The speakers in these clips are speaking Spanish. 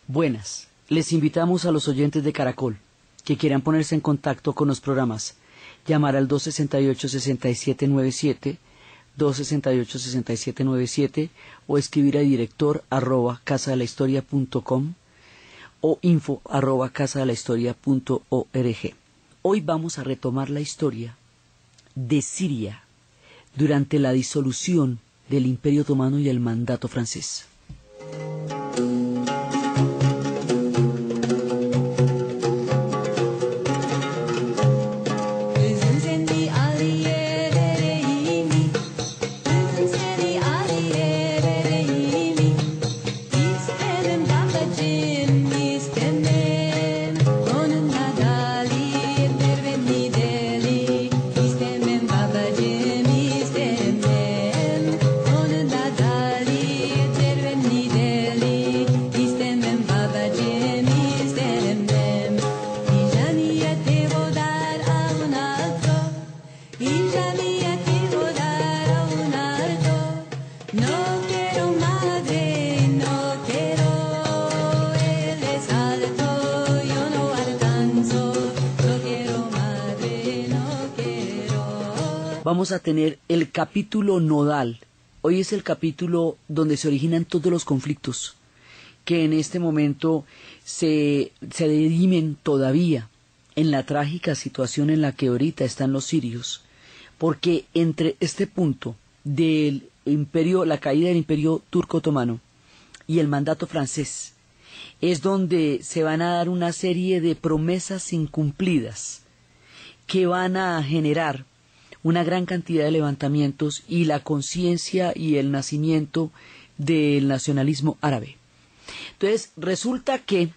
Buenas, les invitamos a los oyentes de Caracol que quieran ponerse en contacto con los programas, llamar al 268-6797, 268-6797 o escribir a director@casadelahistoria.com o info@casadelahistoria.org. Hoy vamos a retomar la historia de Siria durante la disolución del Imperio Otomano y el mandato francés. Vamos a tener el capítulo nodal. Hoy es el capítulo donde se originan todos los conflictos que en este momento se dirimen todavía en la trágica situación en la que ahorita están los sirios, porque entre este punto del imperio, la caída del imperio turco otomano y el mandato francés, es donde se van a dar una serie de promesas incumplidas que van a generar una gran cantidad de levantamientos y la conciencia y el nacimiento del nacionalismo árabe. Entonces, resulta que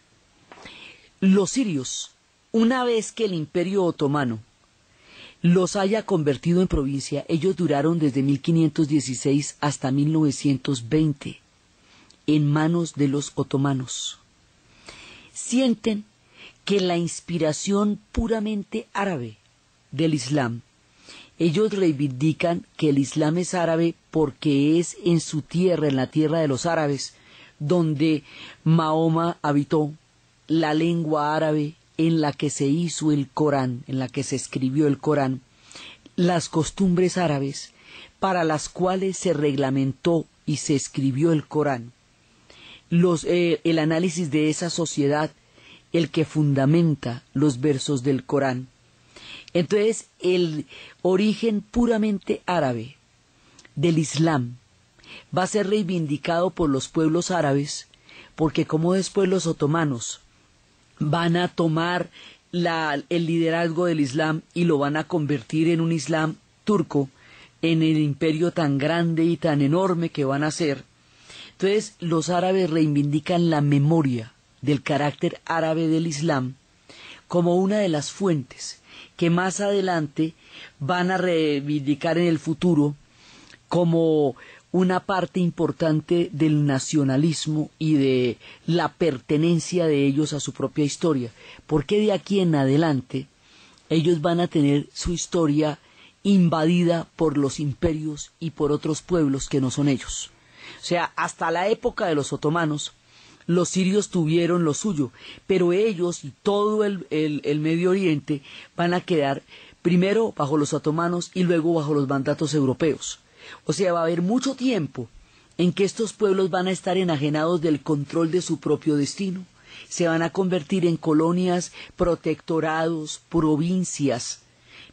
los sirios, una vez que el Imperio Otomano los haya convertido en provincia, ellos duraron desde 1516 hasta 1920 en manos de los otomanos. Sienten que la inspiración puramente árabe del Islam, ellos reivindican que el Islam es árabe porque es en su tierra, en la tierra de los árabes, donde Mahoma habitó, la lengua árabe en la que se hizo el Corán, en la que se escribió el Corán, las costumbres árabes para las cuales se reglamentó y se escribió el Corán, el análisis de esa sociedad, el que fundamenta los versos del Corán. Entonces, el origen puramente árabe del Islam va a ser reivindicado por los pueblos árabes, porque como después los otomanos van a tomar el liderazgo del Islam y lo van a convertir en un Islam turco, en el imperio tan grande y tan enorme que van a ser. Entonces, los árabes reivindican la memoria del carácter árabe del Islam como una de las fuentes que más adelante van a reivindicar en el futuro como una parte importante del nacionalismo y de la pertenencia de ellos a su propia historia, porque de aquí en adelante ellos van a tener su historia invadida por los imperios y por otros pueblos que no son ellos. O sea, hasta la época de los otomanos, los sirios tuvieron lo suyo, pero ellos y todo el Medio Oriente van a quedar primero bajo los otomanos y luego bajo los mandatos europeos. O sea, va a haber mucho tiempo en que estos pueblos van a estar enajenados del control de su propio destino. Se van a convertir en colonias, protectorados, provincias,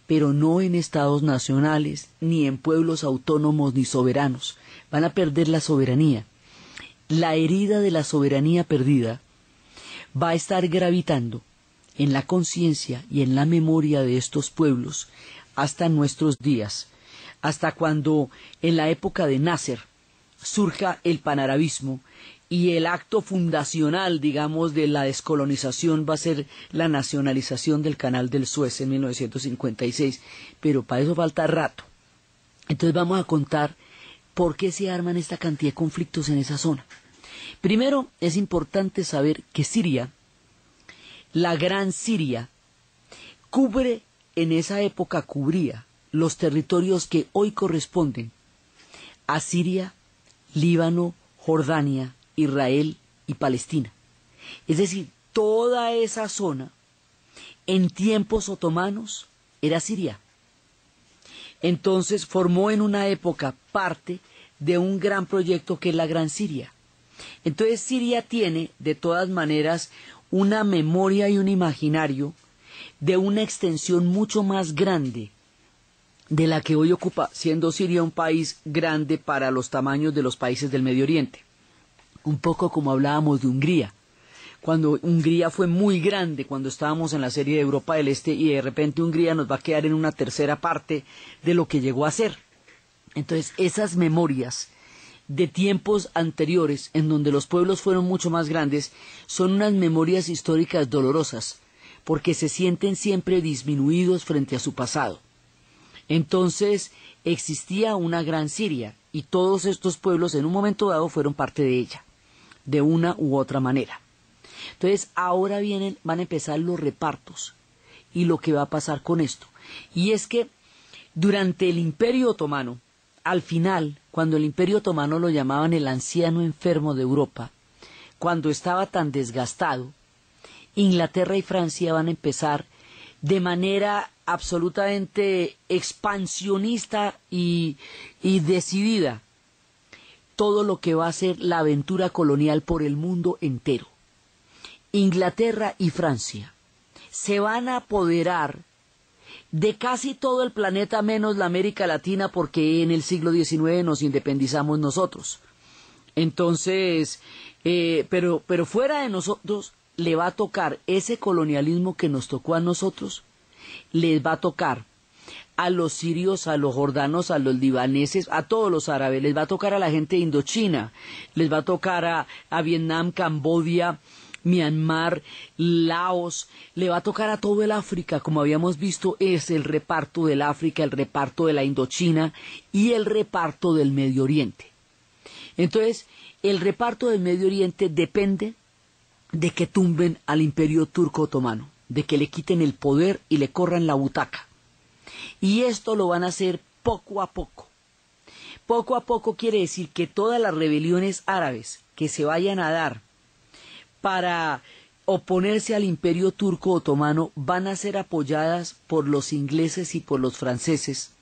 pero no en estados nacionales, ni en pueblos autónomos ni soberanos. Van a perder la soberanía. La herida de la soberanía perdida va a estar gravitando en la conciencia y en la memoria de estos pueblos hasta nuestros días, hasta cuando en la época de Nasser surja el panarabismo y el acto fundacional, digamos, de la descolonización va a ser la nacionalización del Canal del Suez en 1956, pero para eso falta rato. Entonces vamos a contar por qué se arman esta cantidad de conflictos en esa zona. Primero, es importante saber que Siria, la Gran Siria, en esa época cubría los territorios que hoy corresponden a Siria, Líbano, Jordania, Israel y Palestina. Es decir, toda esa zona en tiempos otomanos era Siria. Entonces formó en una época parte de un gran proyecto que es la Gran Siria. Entonces Siria tiene, de todas maneras, una memoria y un imaginario de una extensión mucho más grande de la que hoy ocupa, siendo Siria un país grande para los tamaños de los países del Medio Oriente. Un poco como hablábamos de Hungría. Cuando Hungría fue muy grande, cuando estábamos en la serie de Europa del Este, y de repente Hungría nos va a quedar en una tercera parte de lo que llegó a ser. Entonces, esas memorias de tiempos anteriores, en donde los pueblos fueron mucho más grandes, son unas memorias históricas dolorosas, porque se sienten siempre disminuidos frente a su pasado. Entonces, existía una gran Siria, y todos estos pueblos en un momento dado fueron parte de ella, de una u otra manera. Entonces, ahora van a empezar los repartos, y lo que va a pasar con esto. Y es que, durante el Imperio Otomano, al final, cuando el Imperio Otomano lo llamaban el anciano enfermo de Europa, cuando estaba tan desgastado, Inglaterra y Francia van a empezar de manera absolutamente expansionista y decidida todo lo que va a ser la aventura colonial por el mundo entero. Inglaterra y Francia se van a apoderar de casi todo el planeta menos la América Latina, porque en el siglo XIX nos independizamos nosotros. Entonces, pero fuera de nosotros le va a tocar ese colonialismo que nos tocó a nosotros, les va a tocar a los sirios, a los jordanos, a los libaneses, a todos los árabes, les va a tocar a la gente de Indochina, les va a tocar a Vietnam, Camboya, Myanmar, Laos, le va a tocar a todo el África. Como habíamos visto, es el reparto del África, el reparto de la Indochina y el reparto del Medio Oriente. Entonces, el reparto del Medio Oriente depende de que tumben al Imperio Turco Otomano, de que le quiten el poder y le corran la butaca. Y esto lo van a hacer poco a poco. Poco a poco quiere decir que todas las rebeliones árabes que se vayan a dar para oponerse al Imperio Turco Otomano van a ser apoyadas por los ingleses y por los franceses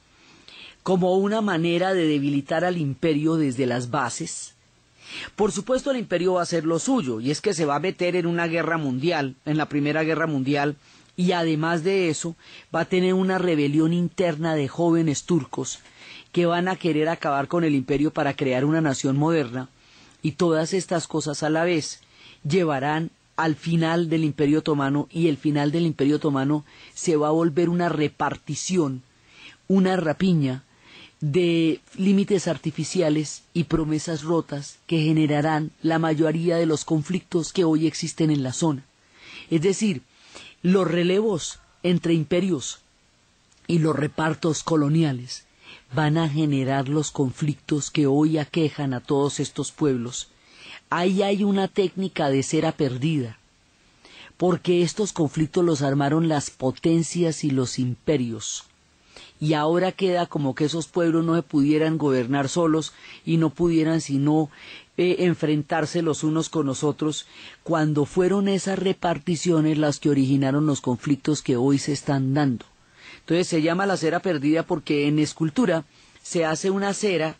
como una manera de debilitar al imperio desde las bases. Por supuesto, el imperio va a hacer lo suyo, y es que se va a meter en una guerra mundial, en la Primera Guerra Mundial, y además de eso va a tener una rebelión interna de jóvenes turcos que van a querer acabar con el imperio para crear una nación moderna, y todas estas cosas a la vez llevarán al final del Imperio Otomano, y el final del Imperio Otomano se va a volver una repartición, una rapiña de límites artificiales y promesas rotas que generarán la mayoría de los conflictos que hoy existen en la zona. Es decir, los relevos entre imperios y los repartos coloniales van a generar los conflictos que hoy aquejan a todos estos pueblos. Ahí hay una técnica de cera perdida, porque estos conflictos los armaron las potencias y los imperios, y ahora queda como que esos pueblos no se pudieran gobernar solos y no pudieran sino enfrentarse los unos con los otros, cuando fueron esas reparticiones las que originaron los conflictos que hoy se están dando. Entonces se llama la cera perdida porque en escultura se hace una cera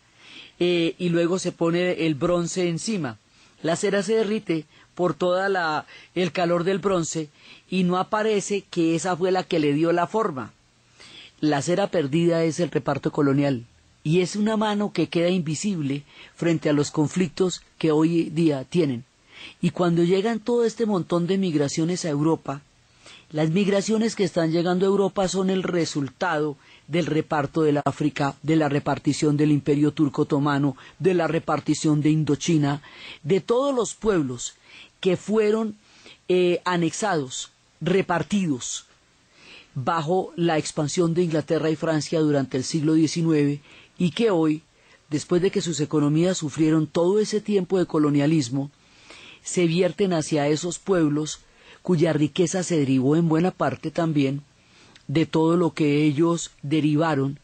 y luego se pone el bronce encima. La cera se derrite por toda el calor del bronce y no aparece que esa fue la que le dio la forma. La cera perdida es el reparto colonial, y es una mano que queda invisible frente a los conflictos que hoy día tienen. Y cuando llegan todo este montón de migraciones a Europa, las migraciones que están llegando a Europa son el resultado del reparto del África, de la repartición del Imperio Turco Otomano, de la repartición de Indochina, de todos los pueblos que fueron anexados, repartidos, bajo la expansión de Inglaterra y Francia durante el siglo XIX, y que hoy, después de que sus economías sufrieron todo ese tiempo de colonialismo, se vierten hacia esos pueblos cuya riqueza se derivó en buena parte también de todo lo que ellos derivaron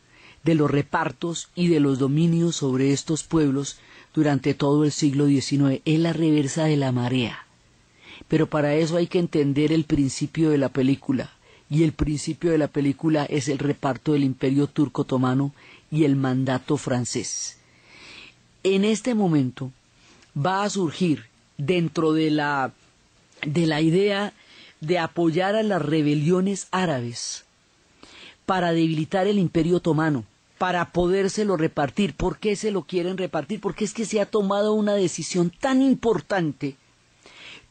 de los repartos y de los dominios sobre estos pueblos durante todo el siglo XIX. Es la reversa de la marea. Pero para eso hay que entender el principio de la película. Y el principio de la película es el reparto del Imperio Turco Otomano y el mandato francés. En este momento va a surgir dentro de la idea de apoyar a las rebeliones árabes para debilitar el Imperio Otomano, para podérselo repartir. ¿Por qué se lo quieren repartir? Porque es que se ha tomado una decisión tan importante.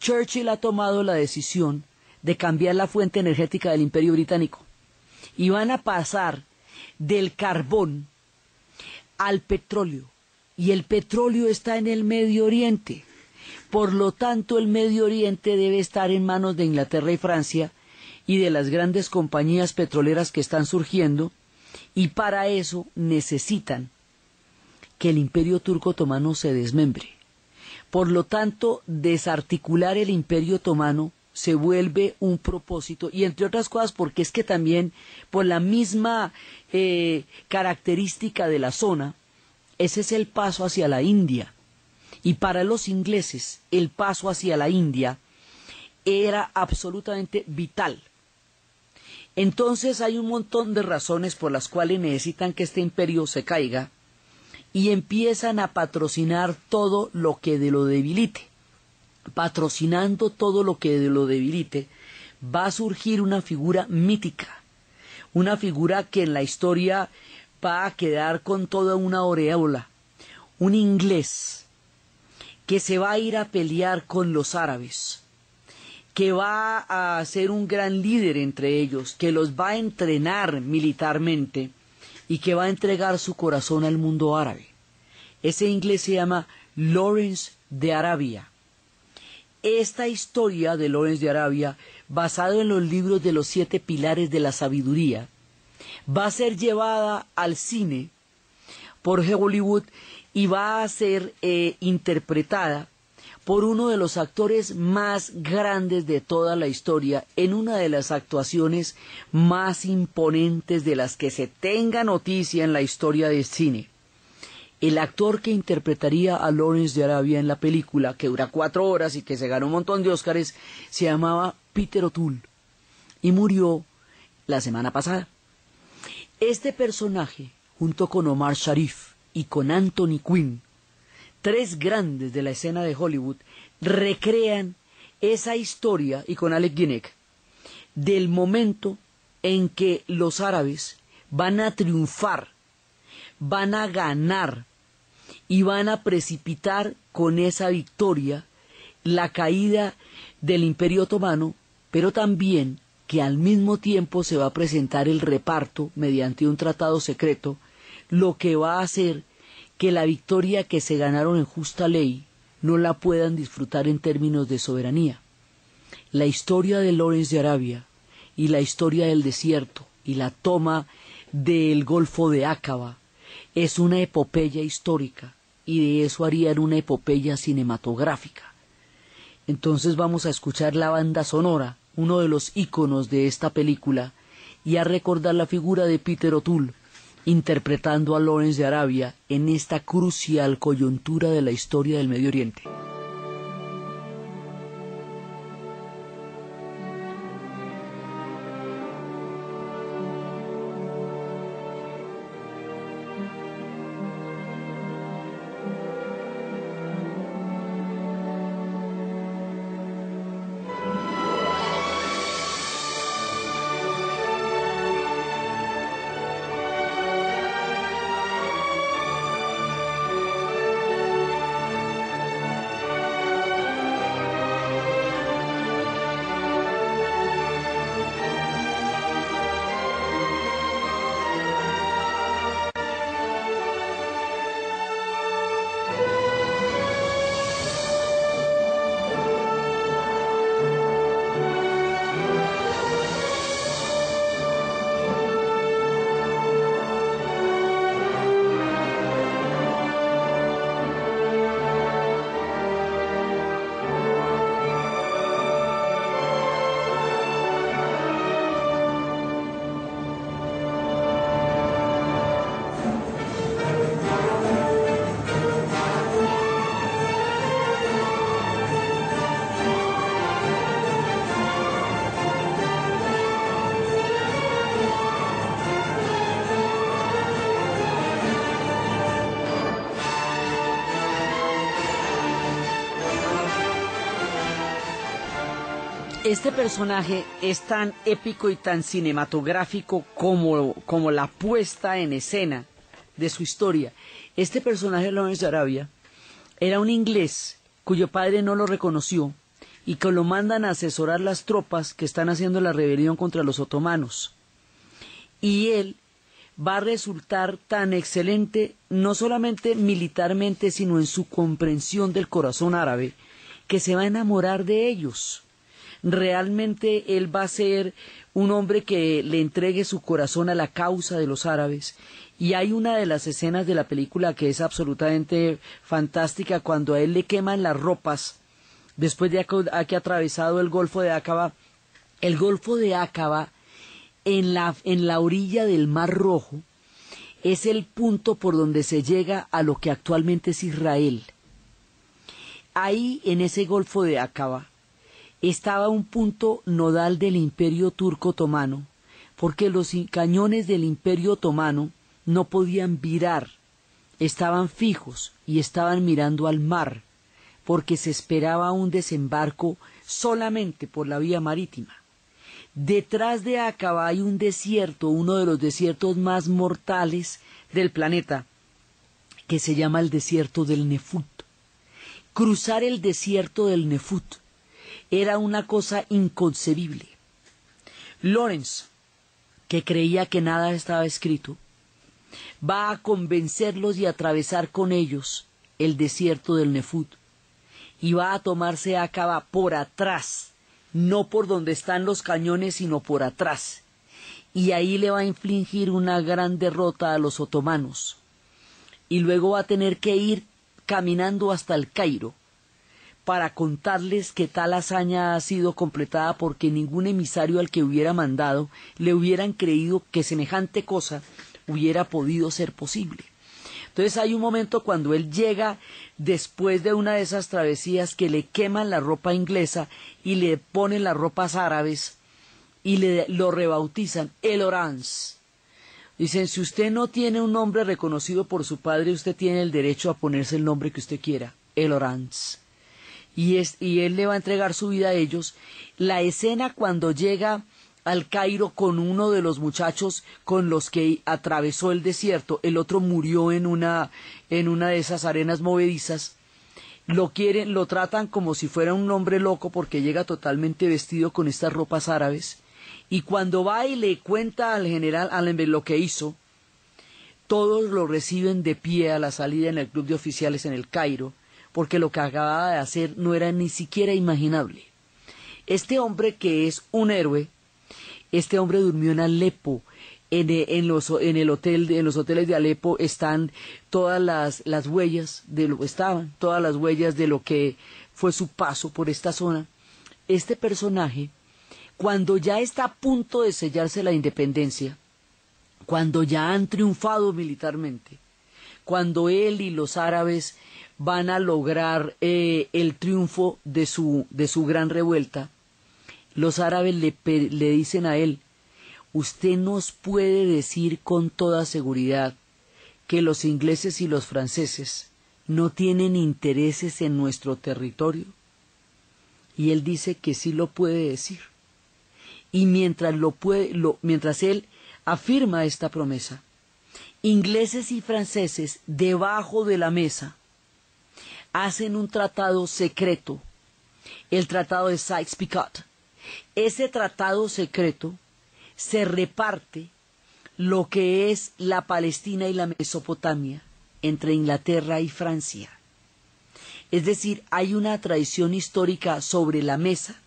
Churchill ha tomado la decisión de cambiar la fuente energética del Imperio Británico y van a pasar del carbón al petróleo, y el petróleo está en el Medio Oriente. Por lo tanto, el Medio Oriente debe estar en manos de Inglaterra y Francia y de las grandes compañías petroleras que están surgiendo, y para eso necesitan que el Imperio Turco Otomano se desmembre. Por lo tanto, desarticular el Imperio Otomano se vuelve un propósito, y entre otras cosas porque es que también por la misma característica de la zona, ese es el paso hacia la India, y para los ingleses el paso hacia la India era absolutamente vital. Entonces hay un montón de razones por las cuales necesitan que este imperio se caiga, y empiezan a patrocinar todo lo que lo debilite. Patrocinando todo lo que lo debilite, va a surgir una figura mítica, una figura que en la historia va a quedar con toda una aureola, un inglés que se va a ir a pelear con los árabes, que va a ser un gran líder entre ellos, que los va a entrenar militarmente y que va a entregar su corazón al mundo árabe. Ese inglés se llama Lawrence de Arabia. Esta historia de Lawrence de Arabia, basado en los libros de los 7 pilares de la sabiduría, va a ser llevada al cine por Hollywood y va a ser interpretada por uno de los actores más grandes de toda la historia, en una de las actuaciones más imponentes de las que se tenga noticia en la historia del cine. El actor que interpretaría a Lawrence de Arabia en la película, que dura 4 horas y que se ganó un montón de Óscares, se llamaba Peter O'Toole y murió la semana pasada. Este personaje, junto con Omar Sharif y con Anthony Quinn, 3 grandes de la escena de Hollywood, recrean esa historia, y con Alec Guinness, del momento en que los árabes van a triunfar, van a ganar y van a precipitar con esa victoria la caída del Imperio Otomano, pero también que al mismo tiempo se va a presentar el reparto mediante un tratado secreto, lo que va a hacer que la victoria que se ganaron en justa ley no la puedan disfrutar en términos de soberanía. La historia de Lawrence de Arabia y la historia del desierto y la toma del Golfo de Aqaba es una epopeya histórica, y de eso harían una epopeya cinematográfica. Entonces vamos a escuchar la banda sonora, uno de los íconos de esta película, y a recordar la figura de Peter O'Toole, interpretando a Lawrence de Arabia en esta crucial coyuntura de la historia del Medio Oriente. Este personaje es tan épico y tan cinematográfico como la puesta en escena de su historia. Este personaje, Lawrence de Arabia, era un inglés cuyo padre no lo reconoció y que lo mandan a asesorar las tropas que están haciendo la rebelión contra los otomanos. Y él va a resultar tan excelente, no solamente militarmente, sino en su comprensión del corazón árabe, que se va a enamorar de ellos. Realmente él va a ser un hombre que le entregue su corazón a la causa de los árabes. Y hay una de las escenas de la película que es absolutamente fantástica, cuando a él le queman las ropas después de que ha atravesado el Golfo de Aqaba. El Golfo de Aqaba, en la orilla del Mar Rojo, es el punto por donde se llega a lo que actualmente es Israel. Ahí, en ese Golfo de Aqaba, estaba un punto nodal del Imperio Turco Otomano, porque los cañones del Imperio Otomano no podían virar, estaban fijos y estaban mirando al mar, porque se esperaba un desembarco solamente por la vía marítima. Detrás de Aqaba hay un desierto, uno de los desiertos más mortales del planeta, que se llama el desierto del Nefut. Cruzar el desierto del Nefut era una cosa inconcebible. Lawrence, que creía que nada estaba escrito, va a convencerlos y a atravesar con ellos el desierto del Nefut, y va a tomarse Aqaba por atrás, no por donde están los cañones, sino por atrás, y ahí le va a infligir una gran derrota a los otomanos, y luego va a tener que ir caminando hasta el Cairo, para contarles que tal hazaña ha sido completada, porque ningún emisario al que hubiera mandado le hubieran creído que semejante cosa hubiera podido ser posible. Entonces hay un momento cuando él llega después de una de esas travesías que le queman la ropa inglesa y le ponen las ropas árabes y lo rebautizan El Orange. Dicen, si usted no tiene un nombre reconocido por su padre, usted tiene el derecho a ponerse el nombre que usted quiera, El Orange. Y él le va a entregar su vida a ellos. La escena cuando llega al Cairo con uno de los muchachos con los que atravesó el desierto, el otro murió en una de esas arenas movedizas, lo tratan como si fuera un hombre loco porque llega totalmente vestido con estas ropas árabes, y cuando va y le cuenta al general Allenby lo que hizo, todos lo reciben de pie a la salida en el club de oficiales en el Cairo, porque lo que acababa de hacer no era ni siquiera imaginable. Este hombre, que es un héroe, este hombre durmió en Alepo. En los hoteles de Alepo están todas las huellas todas las huellas de lo que fue su paso por esta zona. Este personaje, cuando ya está a punto de sellarse la independencia, cuando ya han triunfado militarmente, cuando él y los árabes van a lograr el triunfo de su gran revuelta, los árabes le dicen a él, usted nos puede decir con toda seguridad que los ingleses y los franceses no tienen intereses en nuestro territorio. Y él dice que sí lo puede decir. Y mientras él afirma esta promesa, ingleses y franceses debajo de la mesa hacen un tratado secreto, el tratado de Sykes-Picot. Ese tratado secreto se reparte lo que es la Palestina y la Mesopotamia entre Inglaterra y Francia. Es decir, hay una tradición histórica sobre la mesa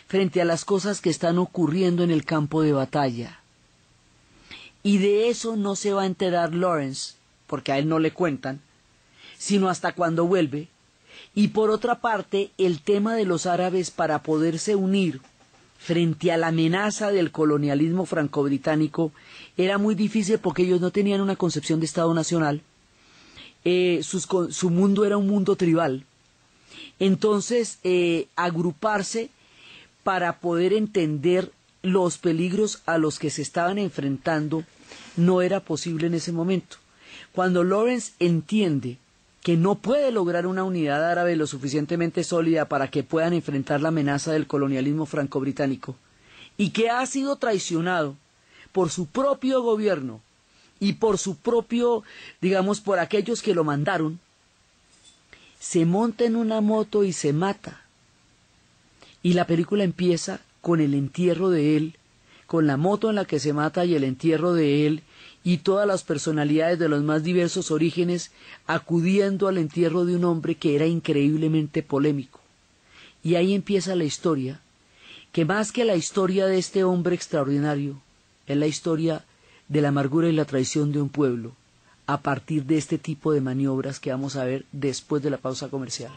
frente a las cosas que están ocurriendo en el campo de batalla. Y de eso no se va a enterar Lawrence, porque a él no le cuentan, sino hasta cuando vuelve. Y por otra parte, el tema de los árabes para poderse unir frente a la amenaza del colonialismo franco-británico era muy difícil, porque ellos no tenían una concepción de Estado nacional. Su mundo era un mundo tribal. Entonces, agruparse para poder entender los peligros a los que se estaban enfrentando no era posible en ese momento. Cuando Lawrence entiende que no puede lograr una unidad árabe lo suficientemente sólida para que puedan enfrentar la amenaza del colonialismo franco-británico, y que ha sido traicionado por su propio gobierno y por su propio, digamos, por aquellos que lo mandaron, se monta en una moto y se mata. Y la película empieza con el entierro de él, con la moto en la que se mata y el entierro de él, y todas las personalidades de los más diversos orígenes acudiendo al entierro de un hombre que era increíblemente polémico. Y ahí empieza la historia, que más que la historia de este hombre extraordinario, es la historia de la amargura y la traición de un pueblo, a partir de este tipo de maniobras que vamos a ver después de la pausa comercial.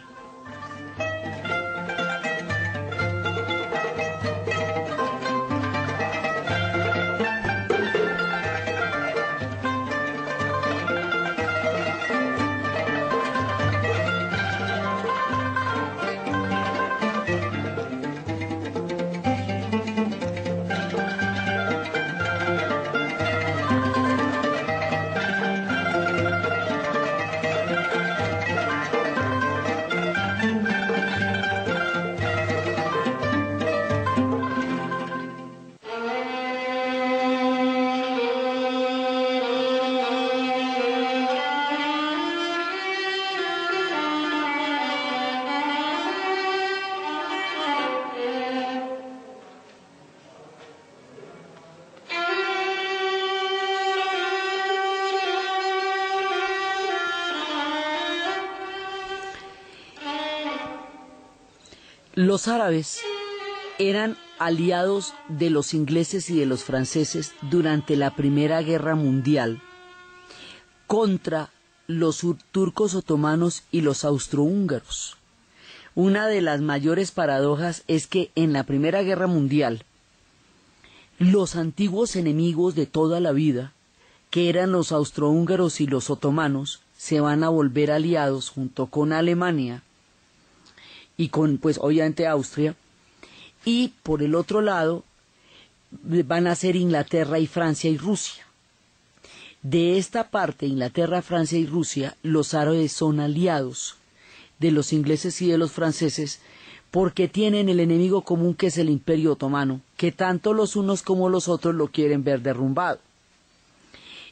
Los árabes eran aliados de los ingleses y de los franceses durante la Primera Guerra Mundial contra los turcos otomanos y los austrohúngaros. Una de las mayores paradojas es que en la Primera Guerra Mundial los antiguos enemigos de toda la vida, que eran los austrohúngaros y los otomanos, se van a volver aliados junto con Alemania y con, pues obviamente, Austria, y por el otro lado van a ser Inglaterra y Francia y Rusia. De esta parte, Inglaterra, Francia y Rusia, los árabes son aliados de los ingleses y de los franceses porque tienen el enemigo común, que es el Imperio Otomano, que tanto los unos como los otros lo quieren ver derrumbado.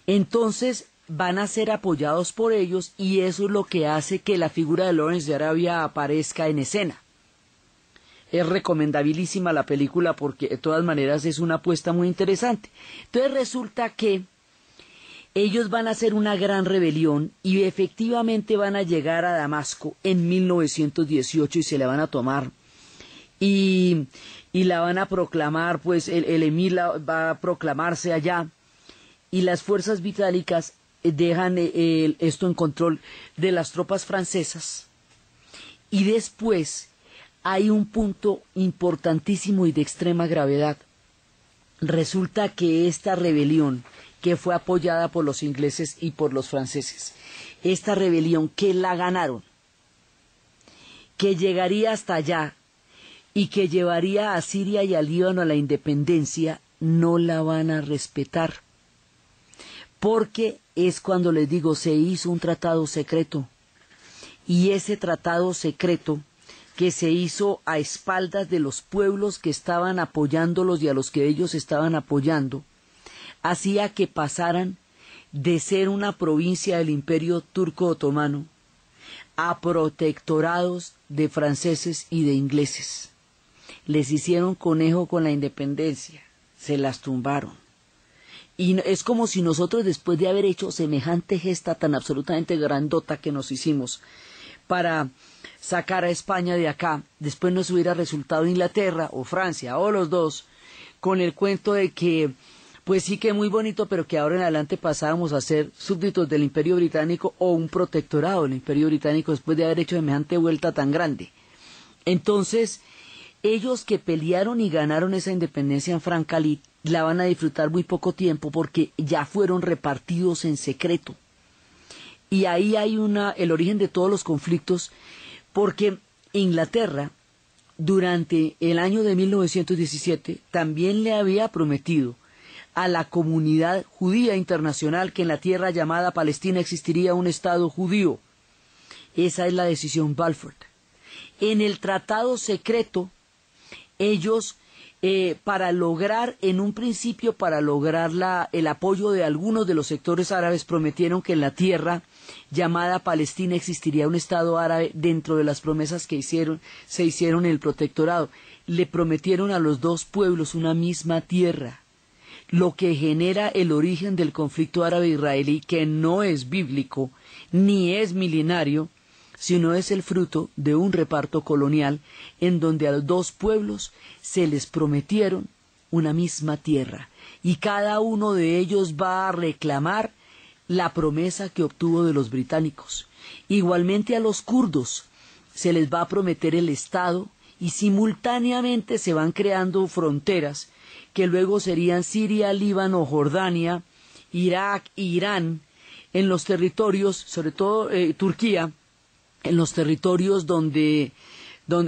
Entonces van a ser apoyados por ellos, y eso es lo que hace que la figura de Lawrence de Arabia aparezca en escena. Es recomendabilísima la película porque de todas maneras es una apuesta muy interesante. Entonces resulta que ellos van a hacer una gran rebelión y efectivamente van a llegar a Damasco en 1918 y se la van a tomar y la van a proclamar, pues el emir va a proclamarse allá, y las fuerzas británicas dejan esto en control de las tropas francesas. Y después hay un punto importantísimo y de extrema gravedad. Resulta que esta rebelión, que fue apoyada por los ingleses y por los franceses, esta rebelión que la ganaron, que llegaría hasta allá y que llevaría a Siria y al Líbano a la independencia, no la van a respetar. Porque es cuando les digo, se hizo un tratado secreto, y ese tratado secreto que se hizo a espaldas de los pueblos que estaban apoyándolos y a los que ellos estaban apoyando, hacía que pasaran de ser una provincia del Imperio Turco Otomano a protectorados de franceses y de ingleses. Les hicieron conejo con la independencia, se las tumbaron. Y es como si nosotros, después de haber hecho semejante gesta tan absolutamente grandota que nos hicimos para sacar a España de acá, después nos hubiera resultado Inglaterra o Francia o los dos con el cuento de que pues sí que muy bonito, pero que ahora en adelante pasábamos a ser súbditos del Imperio Británico o un protectorado del Imperio Británico después de haber hecho semejante vuelta tan grande. Entonces, ellos que pelearon y ganaron esa independencia en Francalí la van a disfrutar muy poco tiempo porque ya fueron repartidos en secreto. Y ahí hay el origen de todos los conflictos, porque Inglaterra, durante el año de 1917, también le había prometido a la comunidad judía internacional que en la tierra llamada Palestina existiría un Estado judío. Esa es la decisión Balfour. En el tratado secreto, ellos, en un principio, para lograr el apoyo de algunos de los sectores árabes, prometieron que en la tierra llamada Palestina existiría un Estado árabe dentro de las promesas que se hicieron en el protectorado. Le prometieron a los dos pueblos una misma tierra, lo que genera el origen del conflicto árabe-israelí, que no es bíblico ni es milenario, sino es el fruto de un reparto colonial en donde a los dos pueblos se les prometieron una misma tierra, y cada uno de ellos va a reclamar la promesa que obtuvo de los británicos. Igualmente a los kurdos se les va a prometer el Estado, y simultáneamente se van creando fronteras que luego serían Siria, Líbano, Jordania, Irak, Irán, en los territorios, sobre todo Turquía, en los territorios donde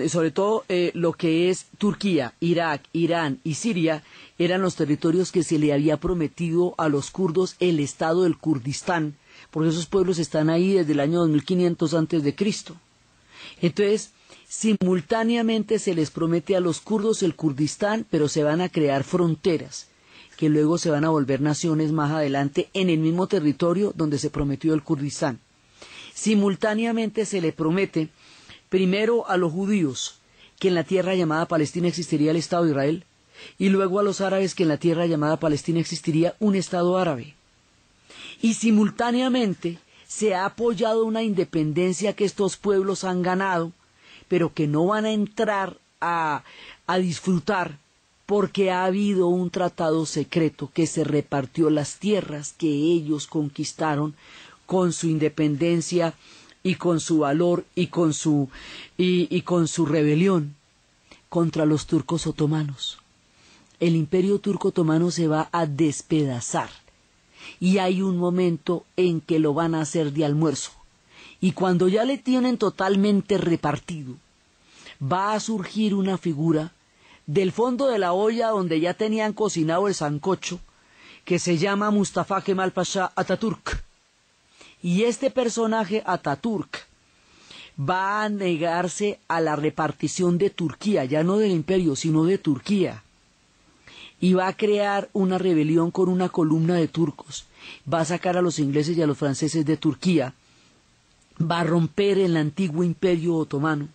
sobre todo lo que es Turquía, Irak, Irán y Siria, eran los territorios que se le había prometido a los kurdos el Estado del Kurdistán, porque esos pueblos están ahí desde el año 2500 antes de Cristo. Entonces, simultáneamente se les promete a los kurdos el Kurdistán, pero se van a crear fronteras que luego se van a volver naciones más adelante en el mismo territorio donde se prometió el Kurdistán. Simultáneamente se le promete primero a los judíos que en la tierra llamada Palestina existiría el Estado de Israel, y luego a los árabes que en la tierra llamada Palestina existiría un Estado árabe. Y simultáneamente se ha apoyado una independencia que estos pueblos han ganado, pero que no van a entrar a disfrutar, porque ha habido un tratado secreto que se repartió las tierras que ellos conquistaron con su independencia y con su valor y con su rebelión contra los turcos otomanos. El imperio turco otomano se va a despedazar, y hay un momento en que lo van a hacer de almuerzo, y cuando ya le tienen totalmente repartido, va a surgir una figura del fondo de la olla donde ya tenían cocinado el sancocho, que se llama Mustafa Kemal Pasha Atatürk. Y este personaje, Atatürk, va a negarse a la repartición de Turquía, ya no del imperio, sino de Turquía. Y va a crear una rebelión con una columna de turcos. Va a sacar a los ingleses y a los franceses de Turquía. Va a romper el antiguo imperio otomano.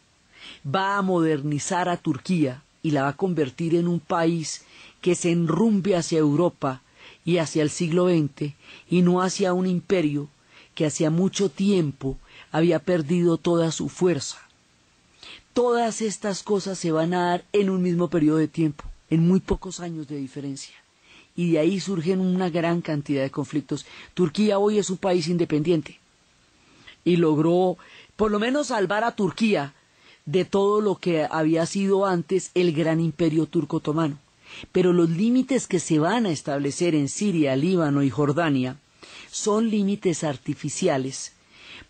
Va a modernizar a Turquía y la va a convertir en un país que se enrumbe hacia Europa y hacia el siglo XX, y no hacia un imperio que hacía mucho tiempo había perdido toda su fuerza. Todas estas cosas se van a dar en un mismo periodo de tiempo, en muy pocos años de diferencia, y de ahí surgen una gran cantidad de conflictos. Turquía hoy es un país independiente, y logró por lo menos salvar a Turquía de todo lo que había sido antes el gran imperio turco otomano. Pero los límites que se van a establecer en Siria, Líbano y Jordania son límites artificiales,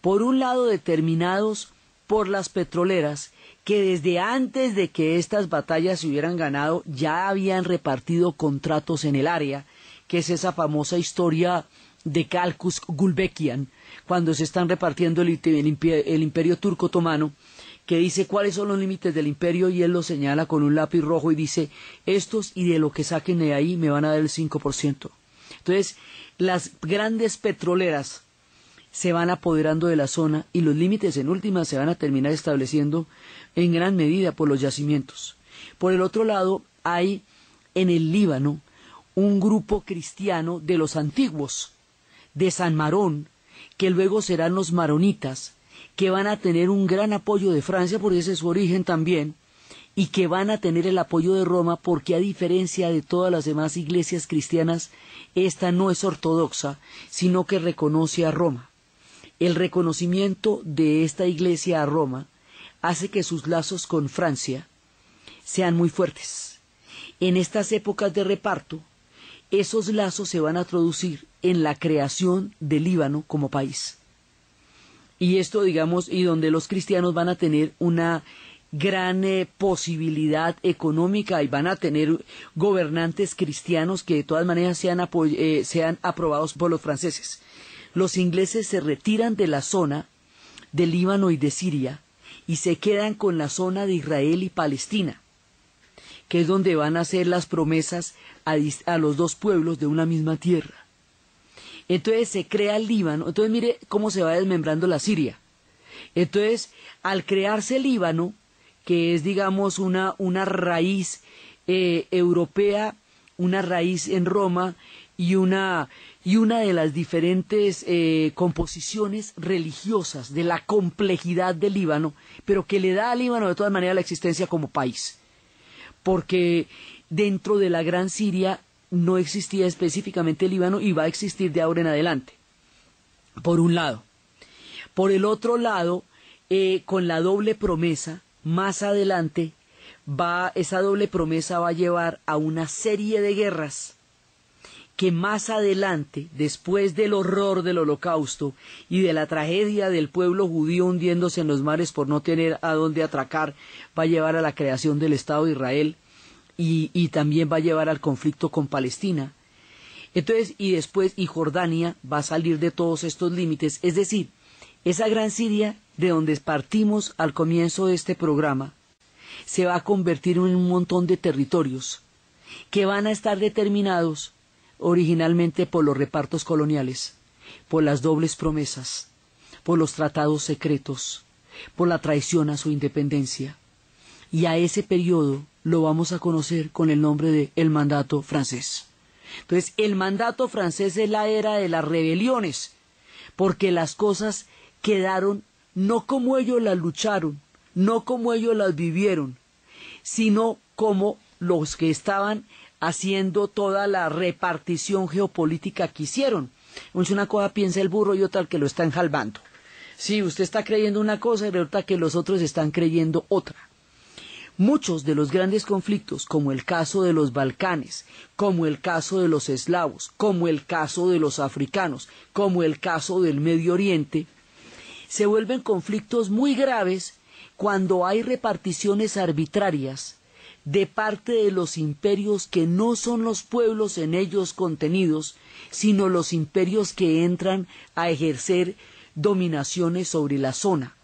por un lado determinados por las petroleras, que desde antes de que estas batallas se hubieran ganado ya habían repartido contratos en el área, que es esa famosa historia de Calcus Gulbenkian, cuando se están repartiendo el imperio turco otomano, que dice cuáles son los límites del imperio, y él lo señala con un lápiz rojo y dice, estos, y de lo que saquen de ahí me van a dar el 5%. Entonces, las grandes petroleras se van apoderando de la zona, y los límites en última se van a terminar estableciendo en gran medida por los yacimientos. Por el otro lado, hay en el Líbano un grupo cristiano de los antiguos, de San Marón, que luego serán los maronitas, que van a tener un gran apoyo de Francia, porque ese es su origen también, y que van a tener el apoyo de Roma, porque a diferencia de todas las demás iglesias cristianas, esta no es ortodoxa, sino que reconoce a Roma. El reconocimiento de esta iglesia a Roma hace que sus lazos con Francia sean muy fuertes. En estas épocas de reparto, esos lazos se van a traducir en la creación del Líbano como país. Y esto, digamos, y donde los cristianos van a tener una gran posibilidad económica, y van a tener gobernantes cristianos que de todas maneras sean aprobados por los franceses. Los ingleses se retiran de la zona de Líbano y de Siria y se quedan con la zona de Israel y Palestina, que es donde van a hacer las promesas a los dos pueblos de una misma tierra. Entonces se crea el Líbano. Entonces mire cómo se va desmembrando la Siria. Entonces, al crearse el Líbano, que es, digamos, una raíz europea, una raíz en Roma y una de las diferentes composiciones religiosas de la complejidad del Líbano, pero que le da al Líbano de todas maneras la existencia como país. Porque dentro de la Gran Siria no existía específicamente el Líbano y va a existir de ahora en adelante, por un lado. Por el otro lado, con la doble promesa, más adelante, esa doble promesa va a llevar a una serie de guerras que más adelante, después del horror del Holocausto y de la tragedia del pueblo judío hundiéndose en los mares por no tener a dónde atracar, va a llevar a la creación del Estado de Israel y también va a llevar al conflicto con Palestina. Entonces, y Jordania va a salir de todos estos límites, es decir, esa Gran Siria, de donde partimos al comienzo de este programa, se va a convertir en un montón de territorios que van a estar determinados originalmente por los repartos coloniales, por las dobles promesas, por los tratados secretos, por la traición a su independencia. Y a ese periodo lo vamos a conocer con el nombre de el mandato francés. Entonces, el mandato francés es la era de las rebeliones, porque las cosas quedaron no como ellos las lucharon, no como ellos las vivieron, sino como los que estaban haciendo toda la repartición geopolítica que hicieron. Una cosa piensa el burro y otra que lo está enjalbando. Sí, usted está creyendo una cosa y resulta que los otros están creyendo otra. Muchos de los grandes conflictos, como el caso de los Balcanes, como el caso de los eslavos, como el caso de los africanos, como el caso del Medio Oriente, se vuelven conflictos muy graves cuando hay reparticiones arbitrarias de parte de los imperios que no son los pueblos en ellos contenidos, sino los imperios que entran a ejercer dominaciones sobre la zona,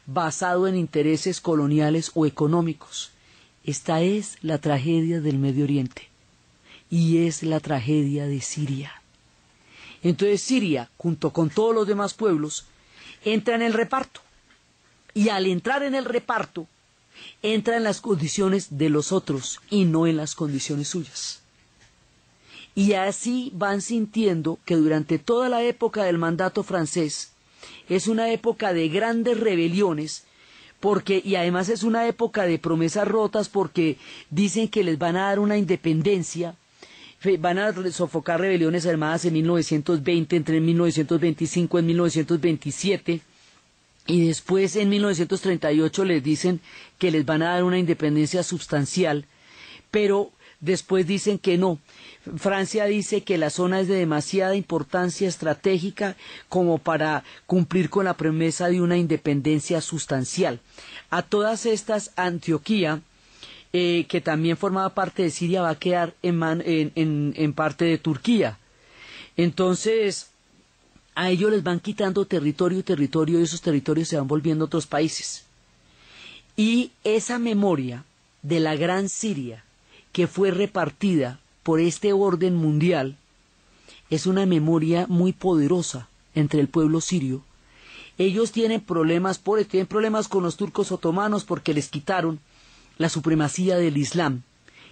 basado en intereses coloniales o económicos. Esta es la tragedia del Medio Oriente y es la tragedia de Siria. Entonces Siria, junto con todos los demás pueblos, entra en el reparto y al entrar en el reparto entra en las condiciones de los otros y no en las condiciones suyas. Y así van sintiendo que durante toda la época del mandato francés es una época de grandes rebeliones, y además es una época de promesas rotas porque dicen que les van a dar una independencia, van a sofocar rebeliones armadas en 1920, entre 1925 y 1927, y después en 1938 les dicen que les van a dar una independencia sustancial, pero después dicen que no. Francia dice que la zona es de demasiada importancia estratégica como para cumplir con la promesa de una independencia sustancial. A todas estas, Antioquía, que también formaba parte de Siria, va a quedar en parte de Turquía. Entonces, a ellos les van quitando territorio y esos territorios se van volviendo otros países. Y esa memoria de la Gran Siria, que fue repartida por este orden mundial, es una memoria muy poderosa entre el pueblo sirio. Ellos tienen problemas con los turcos otomanos porque les quitaron la supremacía del Islam,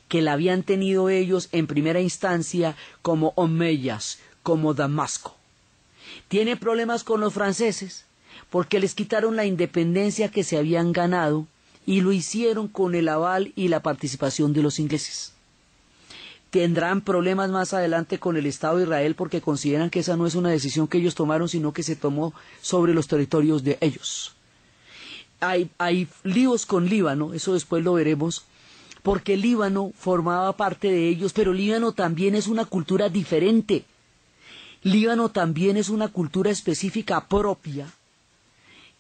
que la habían tenido ellos en primera instancia como omeyas, como Damasco. Tienen problemas con los franceses porque les quitaron la independencia que se habían ganado y lo hicieron con el aval y la participación de los ingleses. Tendrán problemas más adelante con el Estado de Israel porque consideran que esa no es una decisión que ellos tomaron, sino que se tomó sobre los territorios de ellos. Hay líos con Líbano, eso después lo veremos, porque Líbano formaba parte de ellos, pero Líbano también es una cultura diferente. Líbano también es una cultura específica propia,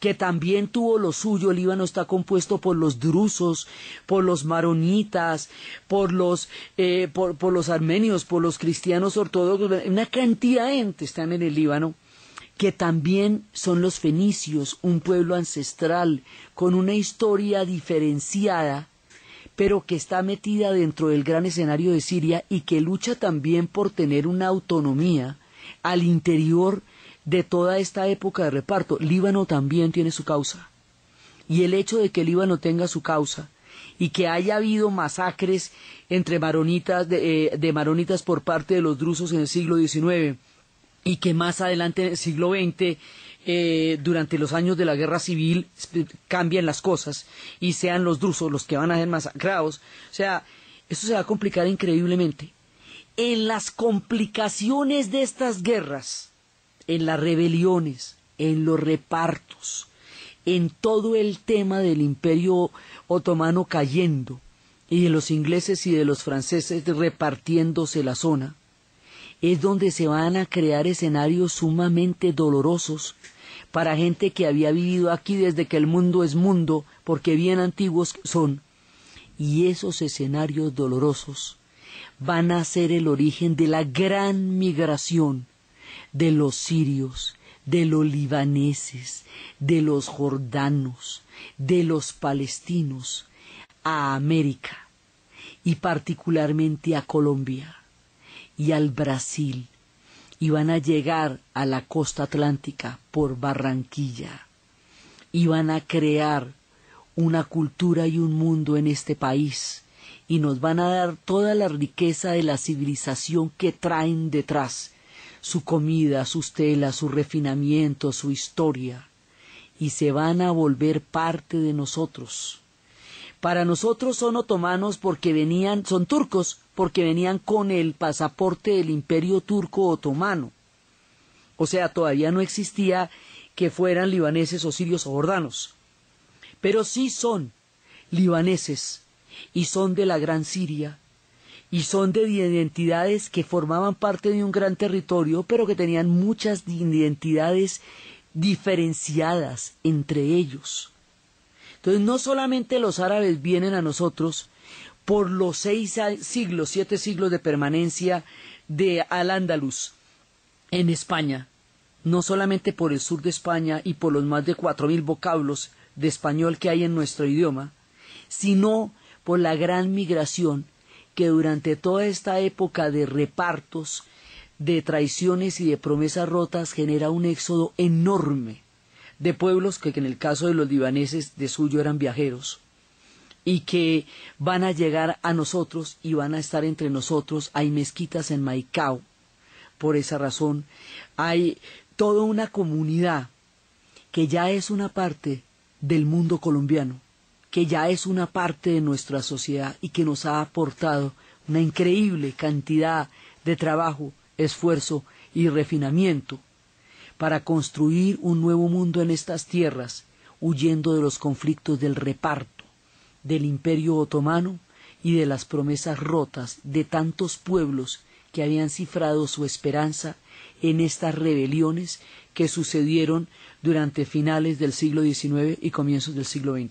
que también tuvo lo suyo. El Líbano está compuesto por los drusos, por los maronitas, por los armenios, por los cristianos ortodoxos, una cantidad de gente están en el Líbano, que también son los fenicios, un pueblo ancestral con una historia diferenciada, pero que está metida dentro del gran escenario de Siria y que lucha también por tener una autonomía al interior de toda esta época de reparto. Líbano también tiene su causa. Y el hecho de que Líbano tenga su causa y que haya habido masacres entre maronitas de maronitas por parte de los drusos en el siglo XIX y que más adelante en el siglo XX, durante los años de la guerra civil, cambian las cosas y sean los drusos los que van a ser masacrados. O sea, esto se va a complicar increíblemente. En las complicaciones de estas guerras, en las rebeliones, en los repartos, en todo el tema del Imperio Otomano cayendo y de los ingleses y de los franceses repartiéndose la zona, es donde se van a crear escenarios sumamente dolorosos para gente que había vivido aquí desde que el mundo es mundo, porque bien antiguos son, y esos escenarios dolorosos van a ser el origen de la gran migración de los sirios, de los libaneses, de los jordanos, de los palestinos a América y particularmente a Colombia y al Brasil, y van a llegar a la costa atlántica por Barranquilla y van a crear una cultura y un mundo en este país y nos van a dar toda la riqueza de la civilización que traen detrás, su comida, sus telas, su refinamiento, su historia, y se van a volver parte de nosotros. Para nosotros son otomanos porque venían, son turcos porque venían con el pasaporte del Imperio Turco Otomano. O sea, todavía no existía que fueran libaneses o sirios o jordanos. Pero sí son libaneses y son de la Gran Siria y son de identidades que formaban parte de un gran territorio, pero que tenían muchas identidades diferenciadas entre ellos. Entonces, no solamente los árabes vienen a nosotros por los 7 siglos de permanencia de Al-Ándalus en España, no solamente por el sur de España y por los más de 4000 vocablos de español que hay en nuestro idioma, sino por la gran migración que durante toda esta época de repartos, de traiciones y de promesas rotas genera un éxodo enorme de pueblos que en el caso de los libaneses de suyo eran viajeros y que van a llegar a nosotros y van a estar entre nosotros. Hay mezquitas en Maicao, por esa razón hay toda una comunidad que ya es una parte del mundo colombiano, que ya es una parte de nuestra sociedad y que nos ha aportado una increíble cantidad de trabajo, esfuerzo y refinamiento para construir un nuevo mundo en estas tierras, huyendo de los conflictos del reparto, del Imperio Otomano y de las promesas rotas de tantos pueblos que habían cifrado su esperanza en estas rebeliones que sucedieron durante finales del siglo XIX y comienzos del siglo XX.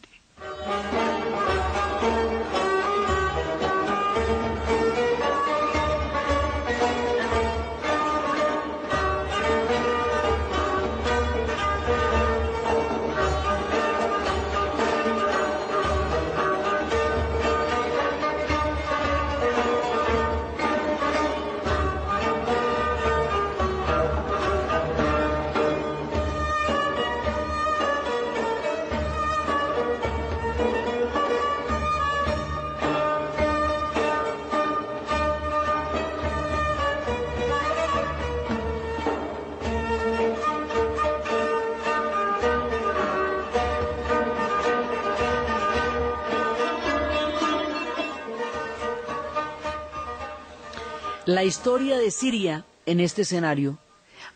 La historia de Siria en este escenario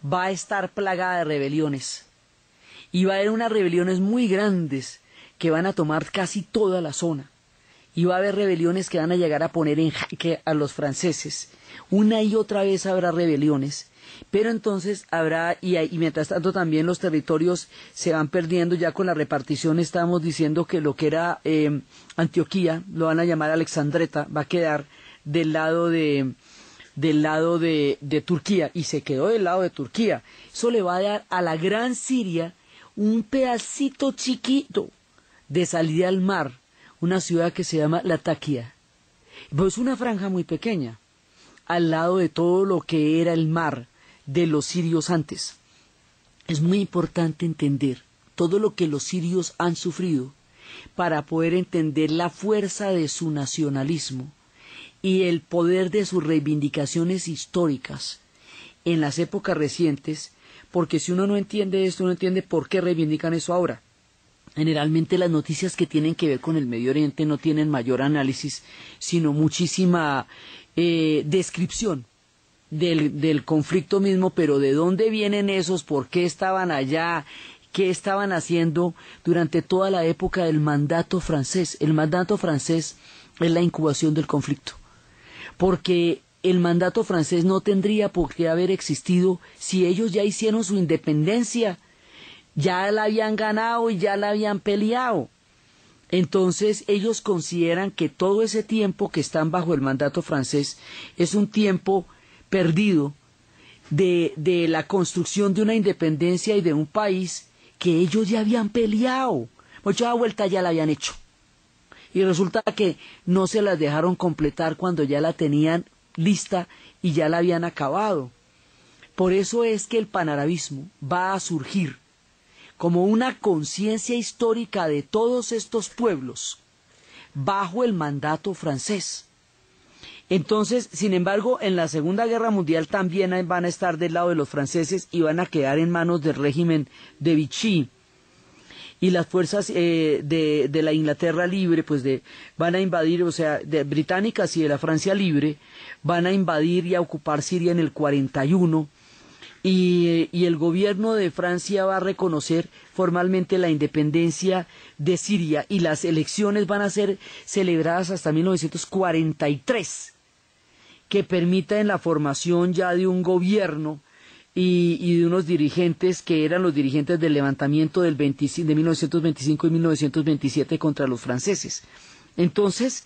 va a estar plagada de rebeliones y va a haber unas rebeliones muy grandes que van a tomar casi toda la zona y va a haber rebeliones que van a llegar a poner en jaque a los franceses. Una y otra vez habrá rebeliones, pero entonces habrá, y mientras tanto también los territorios se van perdiendo. Ya con la repartición estamos diciendo que lo que era Antioquía, lo van a llamar Alexandreta, va a quedar del lado de del lado de Turquía y se quedó del lado de Turquía. Eso le va a dar a la Gran Siria un pedacito chiquito de salida al mar, una ciudad que se llama Latakia. Pero es una franja muy pequeña, al lado de todo lo que era el mar de los sirios antes. Es muy importante entender todo lo que los sirios han sufrido para poder entender la fuerza de su nacionalismo y el poder de sus reivindicaciones históricas en las épocas recientes, porque si uno no entiende esto, no entiende por qué reivindican eso ahora. Generalmente las noticias que tienen que ver con el Medio Oriente no tienen mayor análisis, sino muchísima descripción del conflicto mismo, pero de dónde vienen esos, por qué estaban allá, qué estaban haciendo durante toda la época del mandato francés. El mandato francés es la incubación del conflicto, porque el mandato francés no tendría por qué haber existido si ellos ya hicieron su independencia, ya la habían ganado y ya la habían peleado. Entonces ellos consideran que todo ese tiempo que están bajo el mandato francés es un tiempo perdido de la construcción de una independencia y de un país que ellos ya habían peleado. Mucha vuelta ya la habían hecho. Y resulta que no se las dejaron completar cuando ya la tenían lista y ya la habían acabado. Por eso es que el panarabismo va a surgir como una conciencia histórica de todos estos pueblos bajo el mandato francés. Entonces, sin embargo, en la Segunda Guerra Mundial también van a estar del lado de los franceses y van a quedar en manos del régimen de Vichy. Y las fuerzas de la Inglaterra libre, pues van a invadir, o sea, de británicas y de la Francia libre, van a invadir y a ocupar Siria en el 41. Y el gobierno de Francia va a reconocer formalmente la independencia de Siria y las elecciones van a ser celebradas hasta 1943, que permitan la formación ya de un gobierno y de unos dirigentes que eran los dirigentes del levantamiento de 1925 y 1927 contra los franceses. Entonces,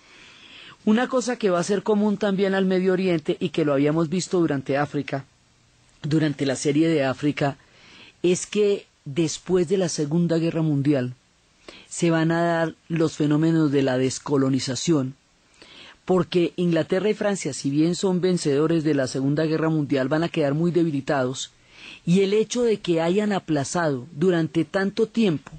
una cosa que va a ser común también al Medio Oriente y que lo habíamos visto durante África, durante la serie de África, es que después de la Segunda Guerra Mundial se van a dar los fenómenos de la descolonización, porque Inglaterra y Francia, si bien son vencedores de la Segunda Guerra Mundial, van a quedar muy debilitados, y el hecho de que hayan aplazado durante tanto tiempo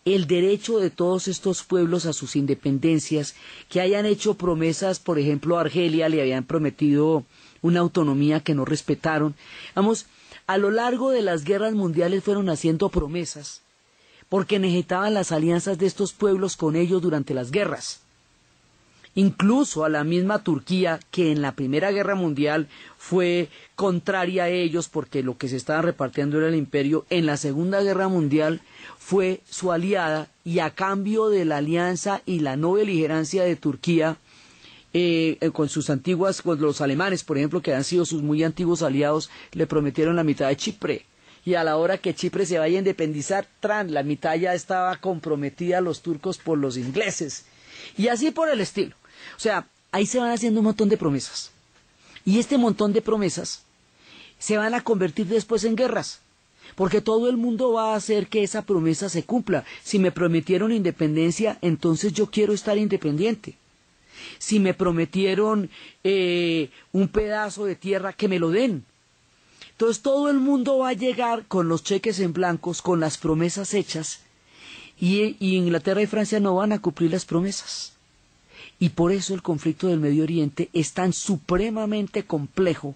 el derecho de todos estos pueblos a sus independencias, que hayan hecho promesas, por ejemplo, a Argelia le habían prometido una autonomía que no respetaron. Vamos, a lo largo de las guerras mundiales fueron haciendo promesas, porque necesitaban las alianzas de estos pueblos con ellos durante las guerras. Incluso a la misma Turquía, que en la Primera Guerra Mundial fue contraria a ellos porque lo que se estaba repartiendo era el imperio, en la Segunda Guerra Mundial fue su aliada, y a cambio de la alianza y la no beligerancia de Turquía, con los alemanes, por ejemplo, que han sido sus muy antiguos aliados, le prometieron la mitad de Chipre. Y a la hora que Chipre se vaya a independizar, la mitad ya estaba comprometida a los turcos por los ingleses. Y así por el estilo. O sea, ahí se van haciendo un montón de promesas. Y este montón de promesas se van a convertir después en guerras. Porque todo el mundo va a hacer que esa promesa se cumpla. Si me prometieron independencia, entonces yo quiero estar independiente. Si me prometieron un pedazo de tierra, que me lo den. Entonces todo el mundo va a llegar con los cheques en blancos, con las promesas hechas, y Inglaterra y Francia no van a cumplir las promesas. Y por eso el conflicto del Medio Oriente es tan supremamente complejo,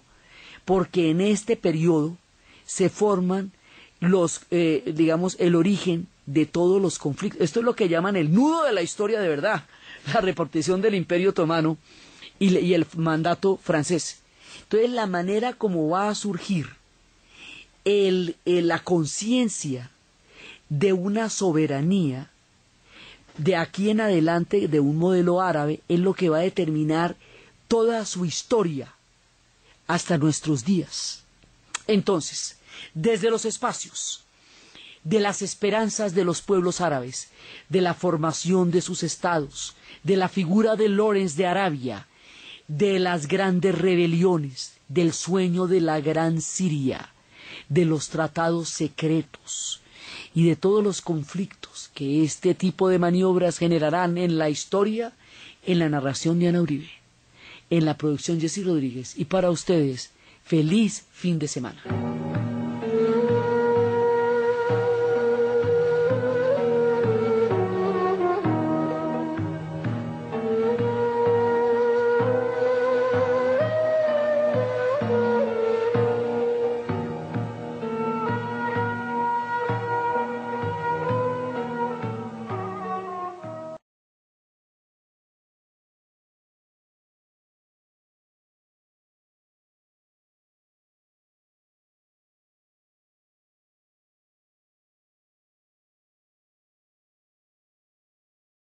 porque en este periodo se forman el origen de todos los conflictos. Esto es lo que llaman el nudo de la historia de verdad, la repartición del Imperio Otomano y el mandato francés. Entonces, la manera como va a surgir la conciencia de una soberanía de aquí en adelante, de un modelo árabe, es lo que va a determinar toda su historia hasta nuestros días. Entonces, desde los espacios, de las esperanzas de los pueblos árabes, de la formación de sus estados, de la figura de Lorenz de Arabia, de las grandes rebeliones, del sueño de la Gran Siria, de los tratados secretos y de todos los conflictos que este tipo de maniobras generarán en la historia, en la narración de Ana Uribe, en la producción Jessy Rodríguez, y para ustedes, feliz fin de semana.